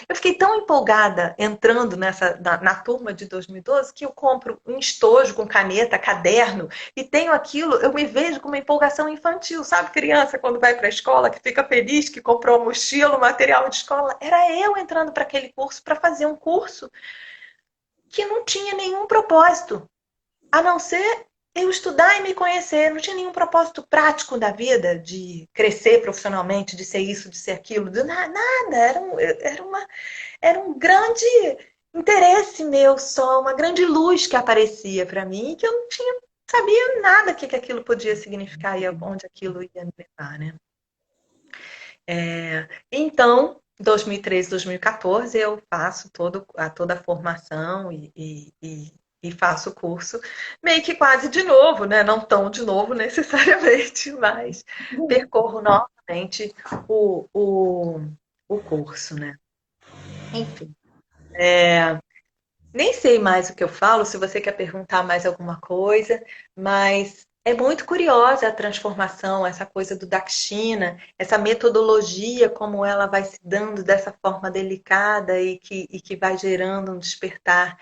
Eu fiquei tão empolgada entrando na turma de 2012 que eu compro um estojo com caneta, caderno e tenho aquilo, eu me vejo com uma empolgação infantil, sabe? Criança quando vai para a escola que fica feliz que comprou mochila, material de escola. Era eu entrando para aquele curso para fazer um curso que não tinha nenhum propósito, a não ser eu estudar e me conhecer. Não tinha nenhum propósito prático da vida, de crescer profissionalmente, de ser isso, de ser aquilo, de nada. Era um grande interesse meu só, uma grande luz que aparecia para mim e que eu não tinha, sabia nada o que aquilo podia significar e onde aquilo ia me levar, né? Então, 2013, 2014, eu faço toda a formação e faço o curso meio que quase de novo, né? Não tão de novo necessariamente, mas percorro novamente o curso, né? Enfim. Nem sei mais o que eu falo, se você quer perguntar mais alguma coisa, mas é muito curiosa a transformação, essa coisa do Dakshina, essa metodologia, como ela vai se dando dessa forma delicada e que vai gerando um despertar.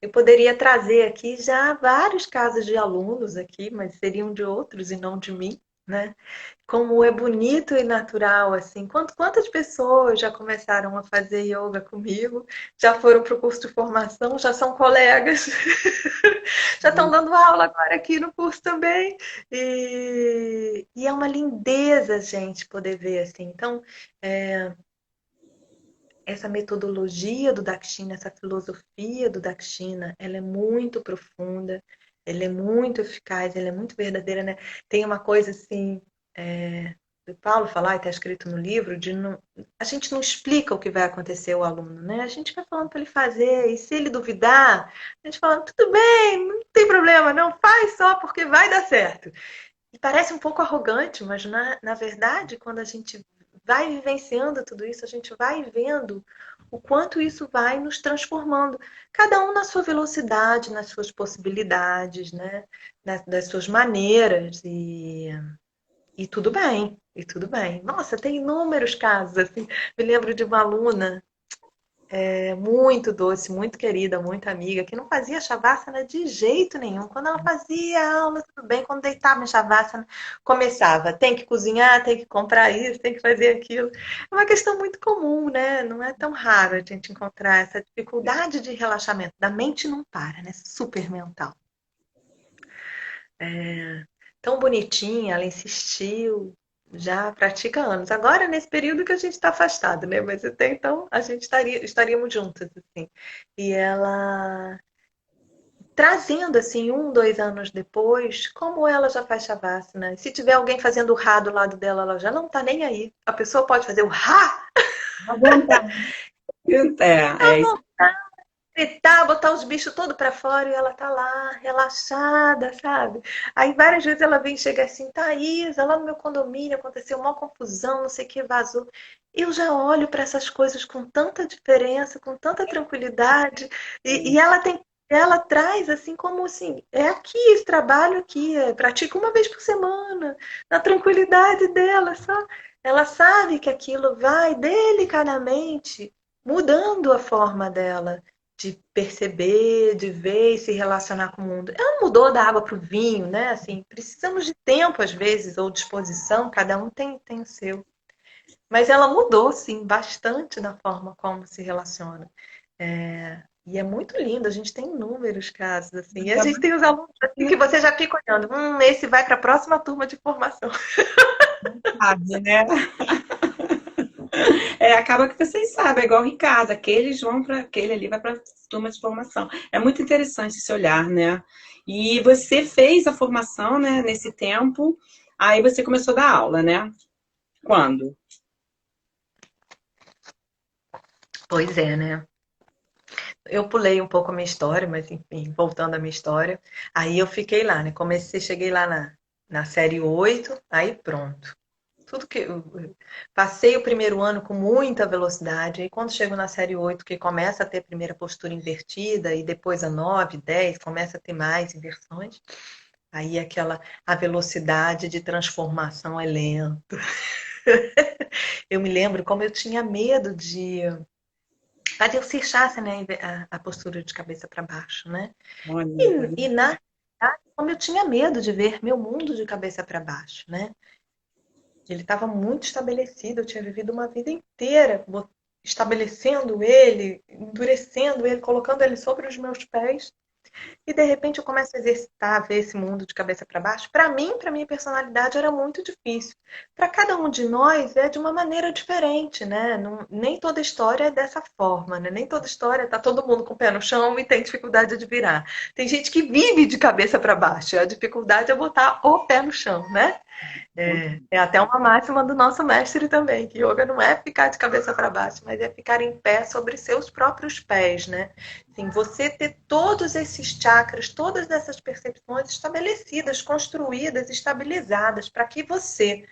Eu poderia trazer aqui já vários casos de alunos aqui, mas seriam de outros e não de mim, né? Como é bonito e natural, assim. Quantas pessoas já começaram a fazer yoga comigo, já foram para o curso de formação, já são colegas, já estão dando aula agora aqui no curso também. E é uma lindeza, gente, poder ver assim. Então, essa metodologia do Dakshina, essa filosofia do Dakshina, ela é muito profunda, ela é muito eficaz, ela é muito verdadeira, né? Tem uma coisa assim. do Paulo falar, e está escrito no livro, a gente não explica o que vai acontecer ao aluno, né? A gente vai falando para ele fazer, e se ele duvidar, a gente fala, tudo bem, não tem problema, não faz só porque vai dar certo. E parece um pouco arrogante, mas na verdade, quando a gente vai vivenciando tudo isso, a gente vai vendo o quanto isso vai nos transformando. Cada um na sua velocidade, nas suas possibilidades, né? Das suas maneiras. E tudo bem, e tudo bem. Nossa, tem inúmeros casos, assim. Me lembro de uma aluna muito doce, muito querida, muito amiga, que não fazia shavasana de jeito nenhum. Quando ela fazia aula, tudo bem. Quando deitava em shavasana, começava. Tem que cozinhar, tem que comprar isso, tem que fazer aquilo. É uma questão muito comum, né? Não é tão raro a gente encontrar essa dificuldade de relaxamento. Da mente não para, né? Super mental. Tão bonitinha, ela insistiu, já pratica há anos. Agora, nesse período que a gente está afastado, né? Mas até então a gente estaríamos juntas, assim. E ela trazendo, assim, 2 anos depois, como ela já faz shavasana. Se tiver alguém fazendo o Rá do lado dela, ela já não tá nem aí. A pessoa pode fazer o Rá, À vontade. É isso. gritar, botar os bichos todos pra fora e ela tá lá, relaxada, sabe? Aí várias vezes ela vem chegar assim, Thaís, lá no meu condomínio aconteceu uma confusão, não sei o que, vazou. Eu já olho para essas coisas com tanta diferença, com tanta tranquilidade, e ela traz assim como assim, é aqui, esse trabalho aqui, pratica uma vez por semana, na tranquilidade dela, só. Ela sabe que aquilo vai delicadamente mudando a forma dela de perceber, de ver e se relacionar com o mundo. Ela mudou da água para o vinho, né? Assim, precisamos de tempo às vezes ou disposição, cada um tem o seu. Mas ela mudou, sim, bastante na forma como se relaciona. E é muito lindo, a gente tem inúmeros casos assim. E a gente tem os alunos assim que você já fica olhando, esse vai para a próxima turma de formação. Sabe, né? Acaba que vocês sabem, é igual em casa, aqueles vão para aquele ali, vai para a turma de formação. É muito interessante esse olhar, né? E você fez a formação, né, nesse tempo, aí você começou a dar aula, né? Quando? Pois é, né? Eu pulei um pouco a minha história, mas enfim, voltando à minha história. Aí eu fiquei lá, né? Cheguei lá na série 8, aí pronto. Tudo que eu passei o primeiro ano com muita velocidade, e quando chego na série 8, que começa a ter a primeira postura invertida, e depois a 9, 10, começa a ter mais inversões, aí a velocidade de transformação é lenta. Eu me lembro como eu tinha medo de fazer o Sirsasana, né, a postura de cabeça para baixo, né? Olha, E na realidade, como eu tinha medo de ver meu mundo de cabeça para baixo, né? Ele estava muito estabelecido, eu tinha vivido uma vida inteira estabelecendo ele, endurecendo ele, colocando ele sobre os meus pés. E de repente eu começo a exercitar, a ver esse mundo de cabeça para baixo. Para mim, para minha personalidade, era muito difícil. Para cada um de nós é de uma maneira diferente, né? Nem toda história é dessa forma, né? Nem toda história tá todo mundo com o pé no chão e tem dificuldade de virar. Tem gente que vive de cabeça para baixo. A dificuldade é botar o pé no chão, né? É até uma máxima do nosso mestre também, que yoga não é ficar de cabeça para baixo, mas é ficar em pé sobre seus próprios pés, né? Assim, você ter todos esses chakras, todas essas percepções estabelecidas, construídas, estabilizadas, para que você,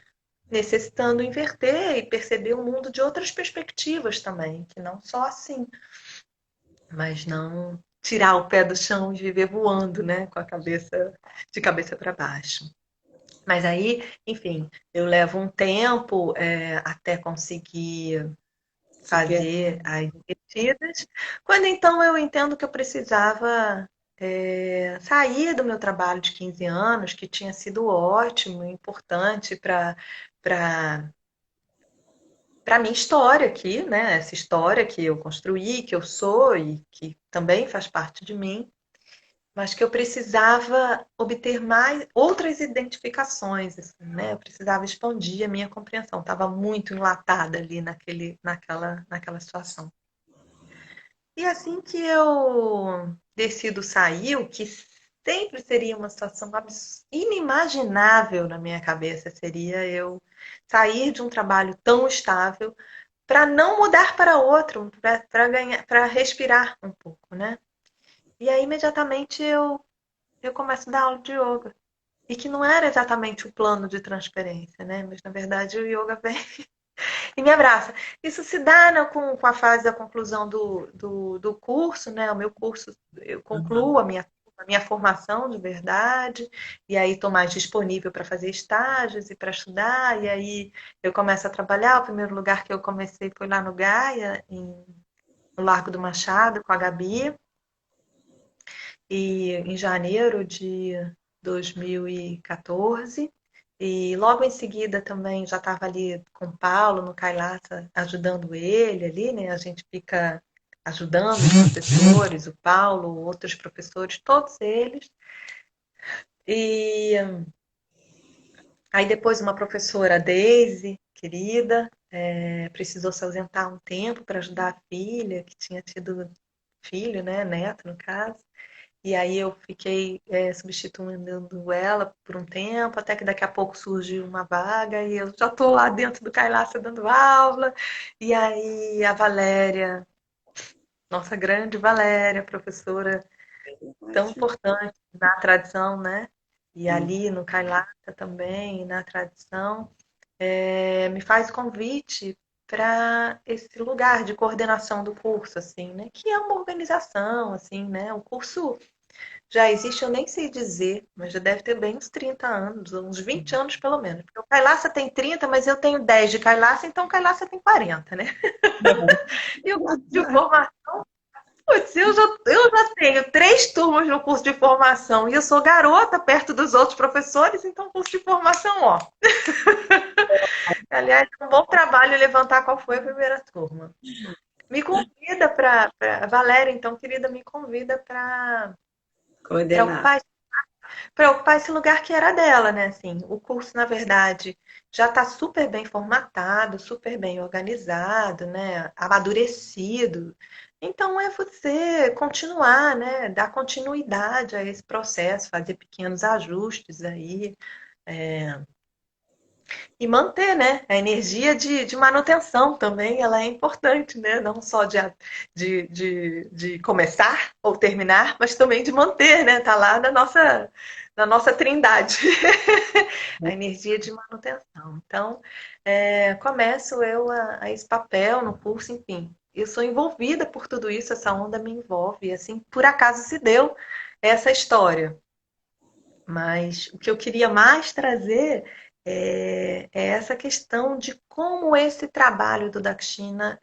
necessitando inverter e perceber o mundo de outras perspectivas também, que não só assim, mas não tirar o pé do chão e viver voando, né, com a cabeça de cabeça para baixo. Mas aí, enfim, eu levo um tempo até conseguir super. fazer as investidas. Quando então eu entendo que eu precisava sair do meu trabalho de 15 anos, que tinha sido ótimo, importante para a minha história aqui, né? Essa história que eu construí, que eu sou e que também faz parte de mim, mas que eu precisava obter mais outras identificações, assim, né? Eu precisava expandir a minha compreensão. Estava muito enlatada ali naquela situação. E assim que eu decido sair, o que sempre seria uma situação inimaginável na minha cabeça, seria eu sair de um trabalho tão estável para não mudar para outro, para ganhar, para respirar um pouco, né? E aí imediatamente eu começo a dar aula de yoga. E que não era exatamente o plano de transferência, né? Mas na verdade o yoga vem e me abraça. Isso se dá, né, com a fase da conclusão do curso, né? O meu curso, eu concluo a minha formação de verdade, e aí estou mais disponível para fazer estágios e para estudar, e aí eu começo a trabalhar. O primeiro lugar que eu comecei foi lá no Gaia, no Largo do Machado, com a Gabi, e em janeiro de 2014. E logo em seguida também já estava ali com o Paulo no Kailasa, ajudando ele ali, né? A gente fica ajudando os professores, o Paulo, outros professores, todos eles. E aí depois uma professora, a Daisy, querida, precisou se ausentar um tempo para ajudar a filha, que tinha tido filho, né? Neto, no caso. E aí eu fiquei substituindo ela por um tempo, até que daqui a pouco surgiu uma vaga e eu já estou lá dentro do Kailasa dando aula. E aí a Valéria, nossa grande Valéria, professora tão importante na tradição, né? E ali no Kailasa também, na tradição, me faz convite para esse lugar de coordenação do curso, assim, né? Que é uma organização, assim, né? O curso já existe, eu nem sei dizer, mas já deve ter bem uns 30 anos, uns 20 anos pelo menos. Porque o Kailasa tem 30, mas eu tenho 10 de Kailasa, então o Kailasa tem 40, né? E o curso de formação, putz, eu já tenho 3 turmas no curso de formação e eu sou garota perto dos outros professores, então o curso de formação, ó. Aliás, é um bom trabalho levantar qual foi a primeira turma. Me convida para. Valéria, então, querida, me convida para Coordenar. ocupar esse lugar que era dela, né? Assim, o curso, na verdade, já está super bem formatado, super bem organizado, né? Amadurecido. Então é você continuar, né? Dar continuidade a esse processo, fazer pequenos ajustes aí. E manter, né? A energia de manutenção também, ela é importante, né? Não só de começar ou terminar, mas também de manter, né? Tá lá na nossa trindade. A energia de manutenção. Então, começo eu a esse papel no curso, enfim. Eu sou envolvida por tudo isso, essa onda me envolve. E assim, por acaso se deu essa história. Mas o que eu queria mais trazer é essa questão de como esse trabalho do Dakshina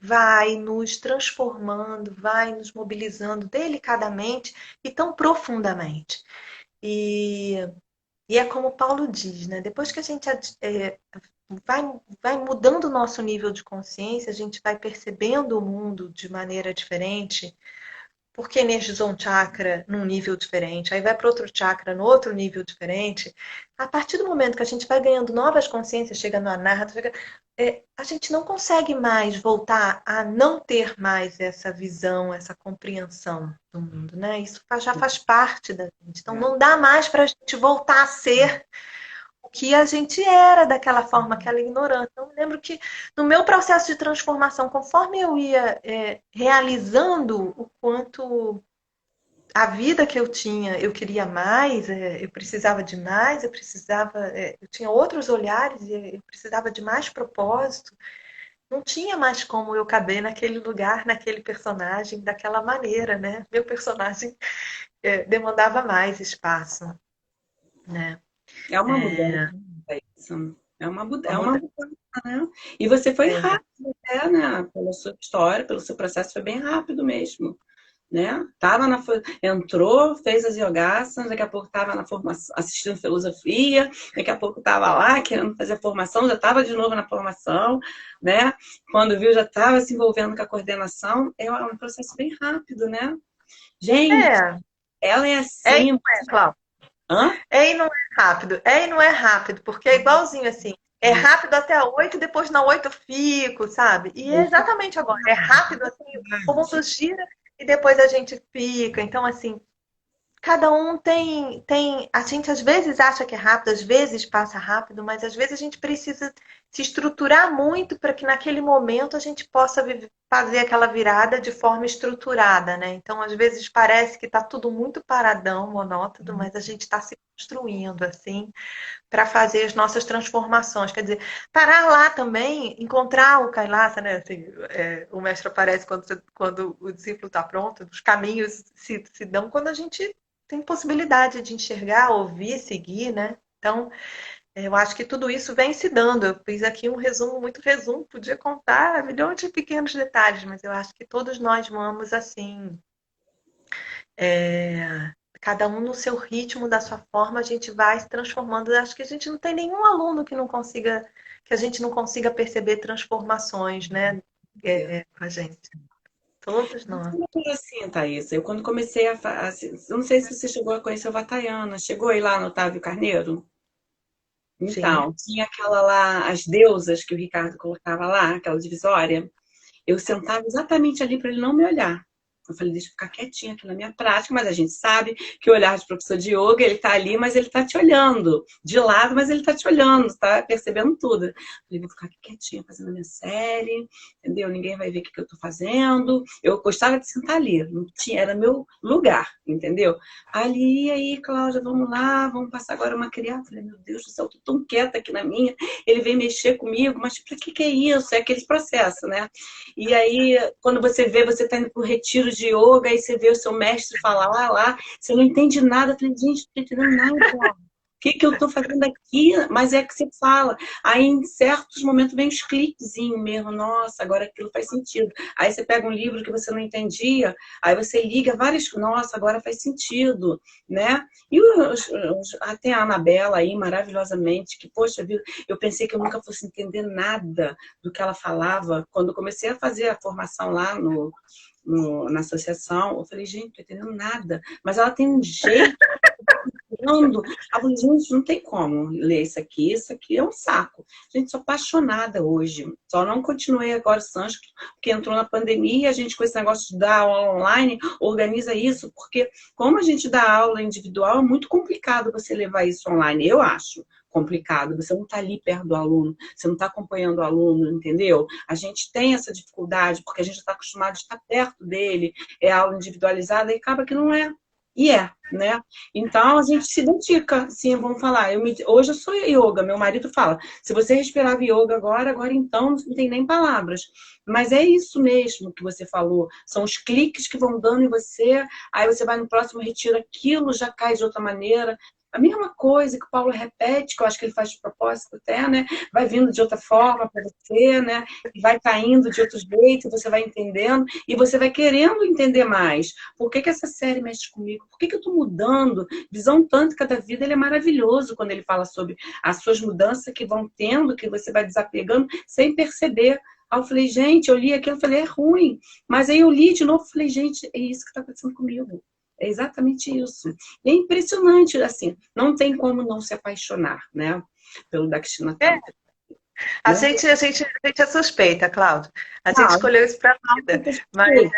vai nos transformando, vai nos mobilizando delicadamente e tão profundamente. E, e é como Paulo diz, né? Depois que a gente vai, vai mudando o nosso nível de consciência, a gente vai percebendo o mundo de maneira diferente, porque energizou um chakra num nível diferente, aí vai para outro chakra no outro nível diferente. A partir do momento que a gente vai ganhando novas consciências, chega no anahata, a gente não consegue mais voltar a não ter mais essa visão, essa compreensão do mundo, né? Isso já faz parte da gente. Então não dá mais para a gente voltar a ser o que a gente era daquela forma, aquela ignorância. Eu me lembro que no meu processo de transformação, conforme eu ia realizando o quanto a vida que eu tinha, eu queria mais, eu precisava de mais, eu tinha outros olhares e eu precisava de mais propósito. Não tinha mais como eu caber naquele lugar, naquele personagem, daquela maneira, né? Meu personagem demandava mais espaço, né? É uma mudança, É, é isso. É uma uma mudança. mudança, né? E você foi É, rápido até, né? Pela sua história, pelo seu processo, foi bem rápido mesmo, né? Entrou, fez as yogasanas, daqui a pouco estava na formação, assistindo filosofia, daqui a pouco estava lá querendo fazer a formação, já estava de novo na formação, né? Quando viu, já estava se envolvendo com a coordenação. É um processo bem rápido, né? Gente, é, ela é e assim. não é, Cláudio. Hã? É e não é rápido. É e não é rápido, porque é igualzinho assim. É rápido até a 8, depois na 8 eu fico, sabe? E é exatamente agora. É rápido assim, o mundo gira e depois a gente fica. Então, assim, cada um tem. A gente às vezes acha que é rápido, às vezes passa rápido, mas às vezes a gente precisa se estruturar muito para que naquele momento a gente possa fazer aquela virada de forma estruturada, né? Então, às vezes parece que está tudo muito paradão, monótono, mas a gente está se construindo assim para fazer as nossas transformações. Quer dizer, parar lá também, encontrar o Kailasa, né? Assim, o mestre aparece quando o discípulo está pronto, os caminhos se dão quando a gente tem possibilidade de enxergar, ouvir, seguir, né? Então, eu acho que tudo isso vem se dando. Eu fiz aqui um resumo, muito resumo, podia contar milhões de pequenos detalhes, mas eu acho que todos nós vamos assim, cada um no seu ritmo, da sua forma, a gente vai se transformando. Eu acho que a gente não tem nenhum aluno que não consiga, que a gente não consiga perceber transformações, né, com a gente. Todos nós. Uma coisa assim, Thaís, eu quando comecei eu não sei se você chegou a conhecer o Vatayana, chegou aí lá no Otávio Carneiro? Sim. Então, tinha aquela lá, as deusas que o Ricardo colocava lá, aquela divisória. Eu sentava exatamente ali para ele não me olhar. Eu falei, deixa eu ficar quietinha aqui na minha prática, mas a gente sabe que o olhar de professor de yoga, ele tá ali, mas ele tá te olhando. De lado, mas ele tá te olhando, tá percebendo tudo. Eu falei, vou ficar aqui quietinha fazendo a minha série, entendeu? Ninguém vai ver o que eu tô fazendo. Eu gostava de sentar ali, não tinha, era meu lugar, entendeu? Ali, aí, Cláudia, vamos lá, vamos passar agora uma criança. Eu falei, meu Deus do céu, eu tô tão quieta aqui na minha. Ele vem mexer comigo, mas pra que é isso? É aquele processo, né? E aí, quando você vê, você está indo para o retiro de yoga, aí você vê o seu mestre falar lá, você não entende nada. Eu falei, gente, não estou entendendo nada. O que eu estou fazendo aqui? Mas é que você fala. Aí, em certos momentos, vem uns cliquezinhos mesmo. Nossa, agora aquilo faz sentido. Aí você pega um livro que você não entendia, aí você liga várias. Nossa, agora faz sentido, né? E tem a Anabela aí, maravilhosamente, que, poxa vida, eu pensei que eu nunca fosse entender nada do que ela falava. Quando eu comecei a fazer a formação lá na associação, eu falei, gente, não estou entendendo nada. Mas ela tem um jeito falando. Eu falei, gente, não tem como ler isso aqui é um saco. Gente, sou apaixonada hoje. Só não continuei agora o sânscrito, porque entrou na pandemia e a gente, com esse negócio de dar aula online, organiza isso, porque como a gente dá aula individual, é muito complicado você levar isso online, eu acho complicado, você não está ali perto do aluno, você não está acompanhando o aluno, entendeu? A gente tem essa dificuldade, porque a gente está acostumado a estar perto dele, é aula individualizada, e acaba que não é. E é, né? Então a gente se identifica, sim, vamos falar. Hoje eu sou yoga, meu marido fala, se você respirava yoga agora então não tem nem palavras. Mas é isso mesmo que você falou, são os cliques que vão dando em você, aí você vai no próximo retiro, aquilo já cai de outra maneira. A mesma coisa que o Paulo repete, que eu acho que ele faz de propósito até, né? Vai vindo de outra forma para você, né? E vai caindo de outro jeito, você vai entendendo, e você vai querendo entender mais. Por que essa série mexe comigo? Por que eu estou mudando? Visão tântrica da vida, ele é maravilhoso quando ele fala sobre as suas mudanças que vão tendo, que você vai desapegando sem perceber. Aí eu falei, gente, eu li aquilo, eu falei, é ruim. Mas aí eu li de novo, falei, gente, é isso que está acontecendo comigo. É exatamente isso. E é impressionante, assim, não tem como não se apaixonar, né, pelo Dakshina É, Tantra. a Não, gente, a gente, a gente é suspeita, Cláudio. A gente não, escolheu isso para a não, vida. Mas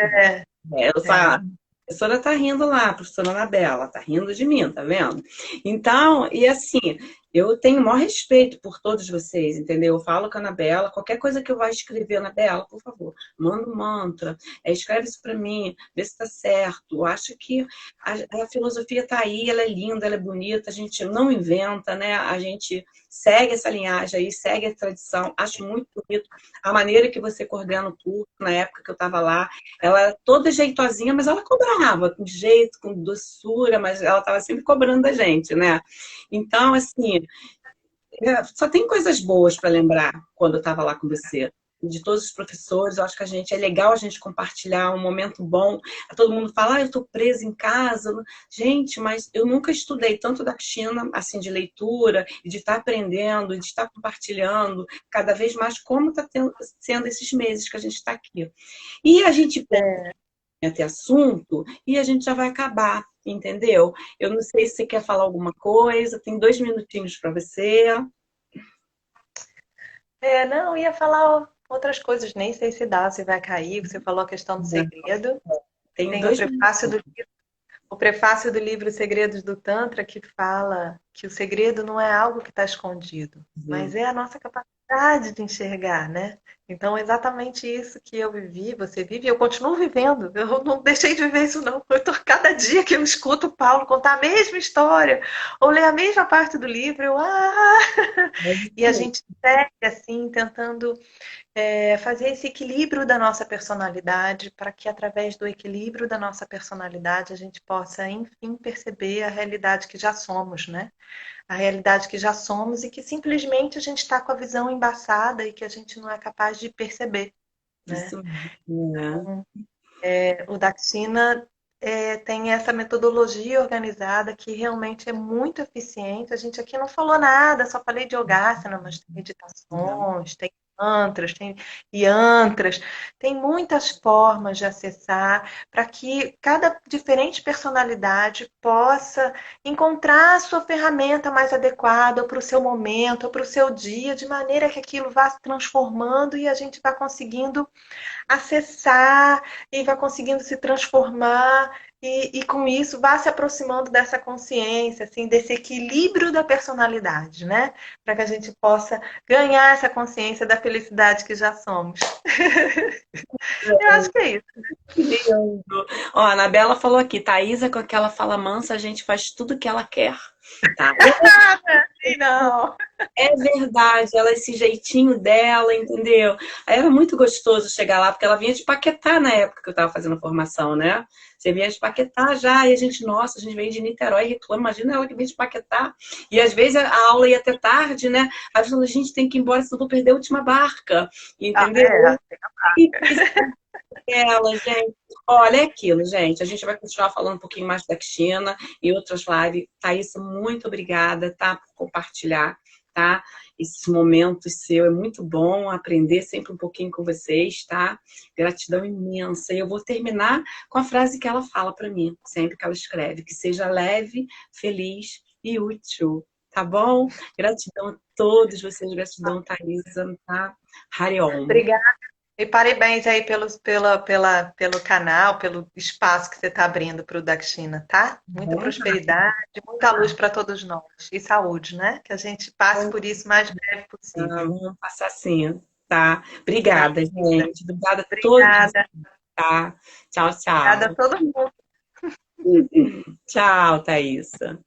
eu só, é, a professora tá rindo lá, a professora Anabela, tá rindo de mim, tá vendo? Então, e assim, eu tenho o maior respeito por todos vocês, entendeu? Eu falo com a Anabela, qualquer coisa que eu vá escrever, Anabela, por favor, manda um mantra, escreve isso para mim, vê se tá certo. Eu acho que a filosofia tá aí, ela é linda, ela é bonita, a gente não inventa, né? A gente segue essa linhagem aí, segue a tradição. Acho muito bonito a maneira que você coordena o curso, na época que eu estava lá. Ela era toda jeitosinha, mas ela cobrava com jeito, com doçura, mas ela estava sempre cobrando da gente, né? Então, assim, só tem coisas boas para lembrar quando eu estava lá com você. De todos os professores, eu acho que é legal a gente compartilhar um momento bom. Todo mundo fala, eu estou presa em casa. Gente, mas eu nunca estudei tanto da China, assim, de leitura, e de estar aprendendo, de estar compartilhando, cada vez mais como está sendo esses meses que a gente está aqui. E a gente ter assunto e a gente já vai acabar, entendeu? Eu não sei se você quer falar alguma coisa, tem 2 minutinhos para você. não, ia falar outras coisas, nem sei se dá, se vai cair. Você falou a questão do segredo. Tem Tem o dois prefácio minutos. do livro. o prefácio do livro Segredos do Tantra, que fala que o segredo não é algo que está escondido, mas é a nossa capacidade de enxergar, né? Então, é exatamente isso que eu vivi, você vive, e eu continuo vivendo. Eu não deixei de viver isso, não. Cada dia que eu escuto o Paulo contar a mesma história, ou ler a mesma parte do livro, e a gente segue assim, tentando fazer esse equilíbrio da nossa personalidade, para que através do equilíbrio da nossa personalidade a gente possa, enfim, perceber a realidade que já somos, né? A realidade que já somos e que simplesmente a gente está com a visão embaçada e que a gente não é capaz de perceber, né? Isso mesmo, né? Então, o Daxina tem essa metodologia organizada que realmente é muito eficiente. A gente aqui não falou nada, só falei de yogasana, mas tem meditações, tem mantras, tem yantras, tem muitas formas de acessar para que cada diferente personalidade possa encontrar a sua ferramenta mais adequada para o seu momento, para o seu dia, de maneira que aquilo vá se transformando e a gente vá conseguindo acessar e vai conseguindo se transformar e com isso vai se aproximando dessa consciência, assim, desse equilíbrio da personalidade, né? Para que a gente possa ganhar essa consciência da felicidade que já somos. Eu acho que é isso. Que lindo. Ó, a Anabela falou aqui, Thaisa, com aquela fala mansa, a gente faz tudo o que ela quer. Tá? E não. É verdade, ela, esse jeitinho dela, entendeu? Aí era muito gostoso chegar lá, porque ela vinha de Paquetá na época que eu estava fazendo a formação, né? Você vinha de Paquetá já, e a gente, nossa, a gente vem de Niterói e reclama, imagina ela que vem de Paquetá. E às vezes a aula ia até tarde, né? Aí eu falei, gente, tem que ir embora, senão eu vou perder a última barca, entendeu? E ela, gente. Olha, é aquilo, gente. A gente vai continuar falando um pouquinho mais da China e outras lives. Thaís, muito obrigada, tá? Por compartilhar, tá? Esse momento seu é muito bom aprender sempre um pouquinho com vocês, tá? Gratidão imensa. E eu vou terminar com a frase que ela fala para mim, sempre que ela escreve, que seja leve, feliz e útil, tá bom? Gratidão a todos vocês, gratidão, Thaisa, tá? Hariom. Obrigada. E parabéns aí pelo canal, pelo espaço que você está abrindo para o Dakshina, tá? Muita prosperidade, muita luz para todos nós. E saúde, né? Que a gente passe por isso o mais breve possível. Vamos passar sim, tá? Obrigada, gente. Obrigada a todos, Obrigada. tá? Tchau, Obrigada a tchau. todo mundo. Tchau, Thaísa.